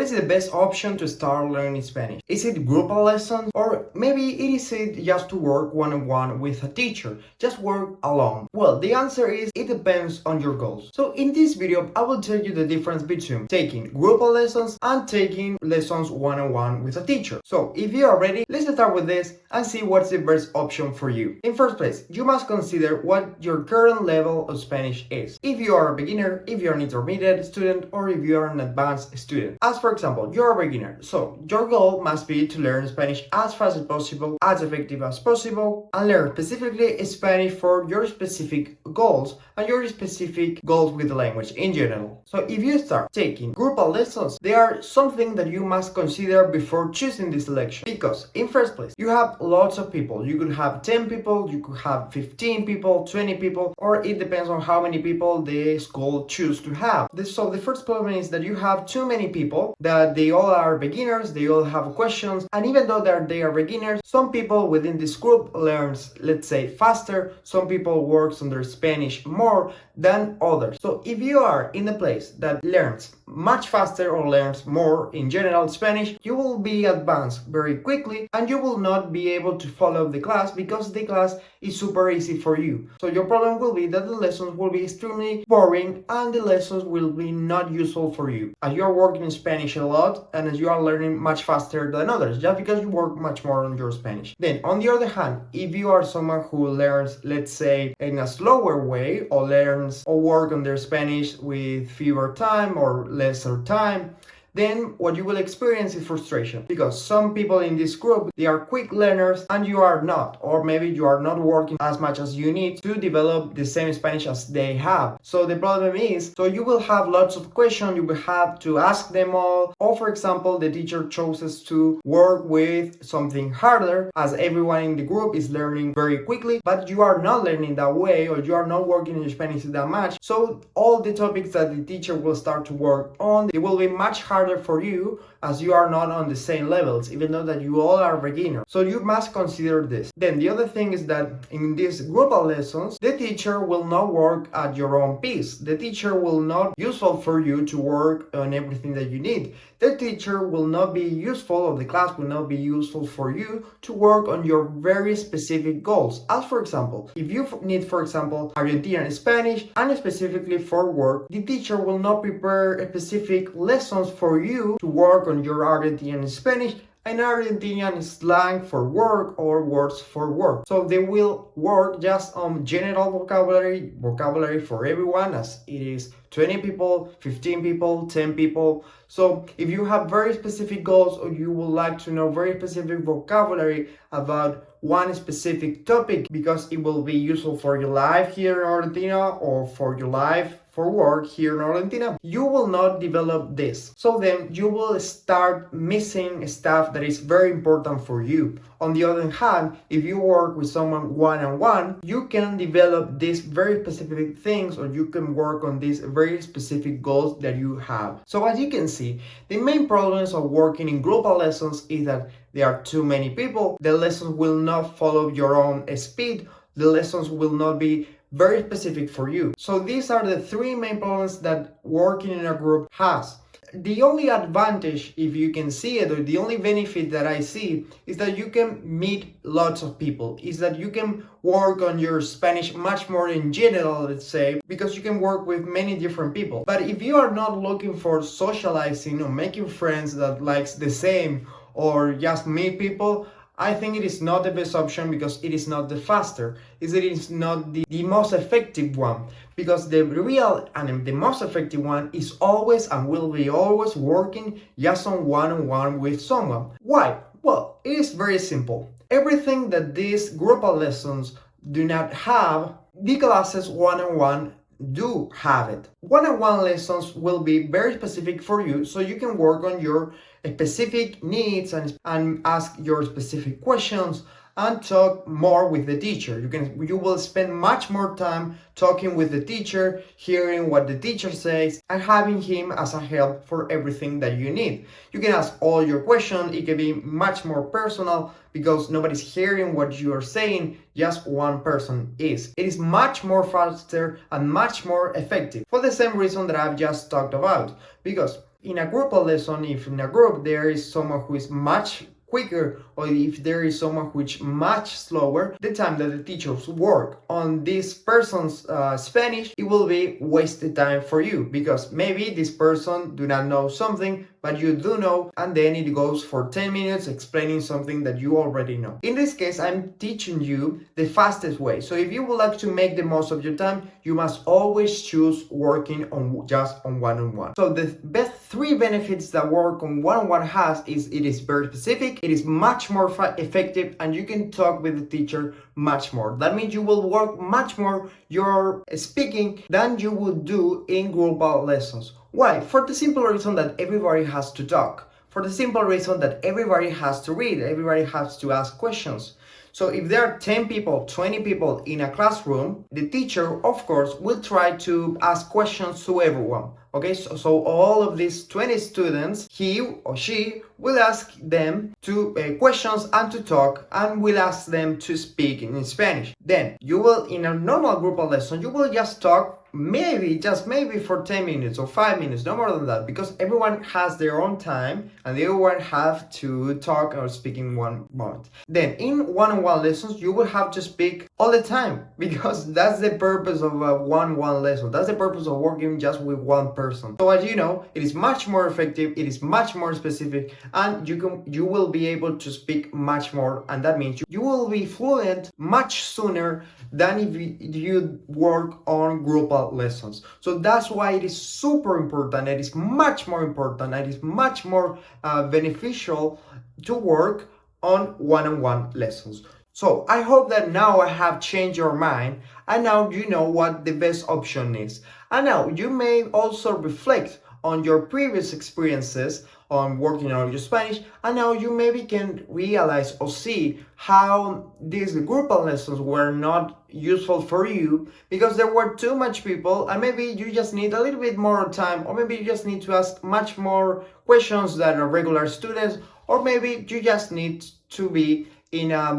is the best option to start learning Spanish? Is it group lessons, or maybe it is just to work one-on-one with a teacher, just work alone? Well, the answer is it depends on your goals. So in this video, I will tell you the difference between taking group lessons and taking lessons one-on-one with a teacher. So if you are ready, let's start with this and see what's the best option for you. In first place, you must consider what your current level of Spanish is. If you are a beginner, if you're an intermediate student, or if you are an advanced student. As for example, you're a beginner, so your goal must be to learn Spanish as fast as possible, as effective as possible, and learn specifically Spanish for your specific goals and your specific goals with the language in general. So if you start taking group lessons, they are something that you must consider before choosing this selection, because in first place, you have lots of people. You could have 10 people, you could have 15 people, 20 people, or it depends on how many people the school choose to have. So the first problem is that you have too many people, that they all are beginners, they all have questions, and even though they are beginners, some people within this group learns, let's say, faster, some people works on their Spanish more than others. So if you are in a place that learns much faster or learns more in general Spanish, you will be advanced very quickly and you will not be able to follow the class because the class is super easy for you. So your problem will be that the lessons will be extremely boring and the lessons will be not useful for you, as you are working in Spanish a lot and as you are learning much faster than others, just because you work much more on your Spanish. Then on the other hand, if you are someone who learns, let's say, in a slower way, or learns or work on their Spanish with fewer time or lesser time, then what you will experience is frustration, because some people in this group, they are quick learners and you are not, or maybe you are not working as much as you need to develop the same Spanish as they have. So the problem is, so you will have lots of questions, you will have to ask them all, or for example, the teacher chooses to work with something harder as everyone in the group is learning very quickly, but you are not learning that way, or you are not working in Spanish that much. So all the topics that the teacher will start to work on, it will be much harder for you, as you are not on the same levels, even though that you all are beginners. So you must consider this. Then the other thing is that in these group lessons, the teacher will not work at your own pace. The teacher will not be useful for you to work on everything that you need. The teacher will not be useful, or the class will not be useful for you to work on your very specific goals. As for example, if you need, for example, Argentinian Spanish, and specifically for work, the teacher will not prepare specific lessons for you to work on your Argentinian Spanish and Argentinian slang for work or words for work. So they will work just on general vocabulary for everyone, as it is 20 people, 15 people, 10 people. So if you have very specific goals, or you would like to know very specific vocabulary about one specific topic, because it will be useful for your life here in Argentina or for your life for work here in Argentina, you will not develop this. So then you will start missing stuff that is very important for you. On the other hand, if you work with someone one-on-one, you can develop these very specific things, or you can work on these very specific goals that you have. So as you can see, the main problems of working in group lessons is that there are too many people, the lessons will not follow your own speed, the lessons will not be very specific for you. So these are the three main problems that working in a group has. The only advantage, if you can see it, or the only benefit that I see, is that you can meet lots of people, is that you can work on your Spanish much more in general, let's say, because you can work with many different people. But if you are not looking for socializing or making friends that likes the same, or just meet people, I think it is not the best option, because it is not the faster, it is not the most effective one, because the real and the most effective one is always and will be always working just on one-on-one with someone. Why? Well, it is very simple. Everything that these group lessons do not have, the classes one-on-one do have it. One-on-one lessons will be very specific for you, so you can work on your specific needs and ask your specific questions and talk more with the teacher. You will spend much more time talking with the teacher, hearing what the teacher says, and having him as a help for everything that you need. You can ask all your questions. It can be much more personal because nobody's hearing what you are saying, just one person is. It is much more faster and much more effective for the same reason that I've just talked about. Because in a group lesson, if in a group there is someone who is much quicker, or if there is someone which much slower, the time that the teachers work on this person's Spanish, it will be wasted time for you, because maybe this person do not know something but you do know, and then it goes for 10 minutes explaining something that you already know. In this case, I'm teaching you the fastest way. So if you would like to make the most of your time, you must always choose working on just on one-on-one. So the best 3 benefits that work on one-on-one has is it is very specific, it is much more effective, and you can talk with the teacher much more. That means you will work much more your speaking than you would do in global lessons. Why? For the simple reason that everybody has to talk. For the simple reason that everybody has to read, everybody has to ask questions. So if there are 10 people, 20 people in a classroom, the teacher, of course, will try to ask questions to everyone. Okay, so all of these 20 students, he or she will ask them to questions and to talk, and will ask them to speak in Spanish. Then you will, in a normal group lesson, you will just talk maybe, just maybe for 10 minutes or 5 minutes, no more than that, because everyone has their own time and everyone have to talk or speak in one moment. Then in one-on-one lessons, you will have to speak all the time, because that's the purpose of a one-on-one lesson. That's the purpose of working just with one person. So as you know, it is much more effective, it is much more specific, and you will be able to speak much more, and that means you will be fluent much sooner than if you work on group lessons. So that's why it is super important, it is much more important, it is much more beneficial to work on one-on-one lessons. So I hope that now I have changed your mind, and now you know what the best option is. And now you may also reflect on your previous experiences on working on your Spanish, and now you maybe can realize or see how these group lessons were not useful for you because there were too much people, and maybe you just need a little bit more time, or maybe you just need to ask much more questions than a regular students, or maybe you just need to be in a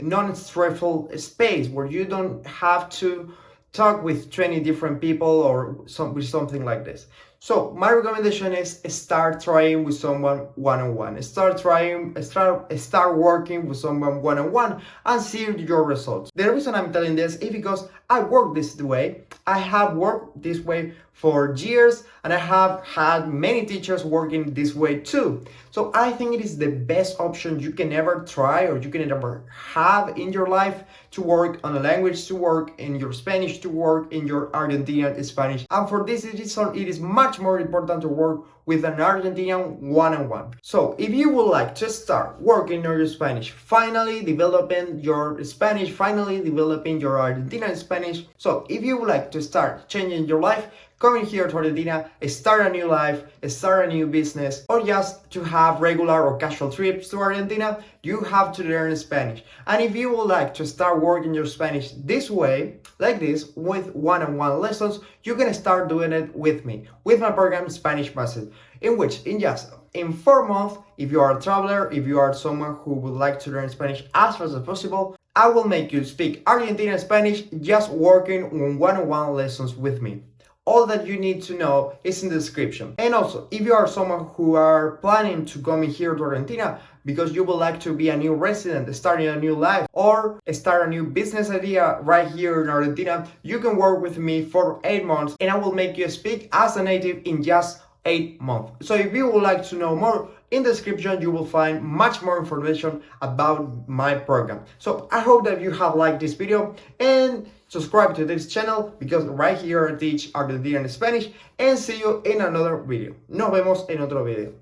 non-stressful space where you don't have to talk with 20 different people or something like this. So my recommendation is start trying with someone one-on-one. Start working with someone one-on-one and see your results. The reason I'm telling this is because I work this way. I have worked this way for years, and I have had many teachers working this way too. So I think it is the best option you can ever try or you can ever have in your life to work on a language, to work in your Spanish, to work in your Argentinian Spanish. And for this reason, it is much more important to work with an Argentinian one-on-one. So if you would like to start working on your Spanish, finally developing your Spanish, finally developing your Argentinian Spanish. So if you would like to start changing your life, coming here to Argentina, start a new life, start a new business, or just to have regular or casual trips to Argentina, you have to learn Spanish. And if you would like to start working your Spanish this way, like this, with one-on-one lessons, you can start doing it with me, with my program Spanish Mastered, in which in 4 months, if you are a traveler, if you are someone who would like to learn Spanish as fast as possible, I will make you speak Argentinian Spanish just working on one-on-one lessons with me. All that you need to know is in the description. And also, if you are someone who are planning to come here to Argentina because you would like to be a new resident, starting a new life, or start a new business idea right here in Argentina, you can work with me for 8 months and I will make you speak as a native in just 8 months. So if you would like to know more, in the description you will find much more information about my program. So I hope that you have liked this video and subscribe to this channel because right here I teach Argentinian Spanish, and see you in another video. Nos vemos en otro video.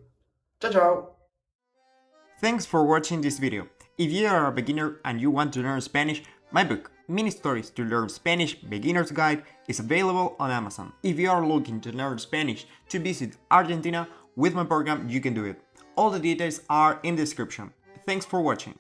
Chao, chao. Thanks for watching this video. If you are a beginner and you want to learn Spanish, my book, Mini Stories to Learn Spanish Beginner's Guide, is available on Amazon. If you are looking to learn Spanish to visit Argentina with my program, you can do it. All the details are in the description. Thanks for watching.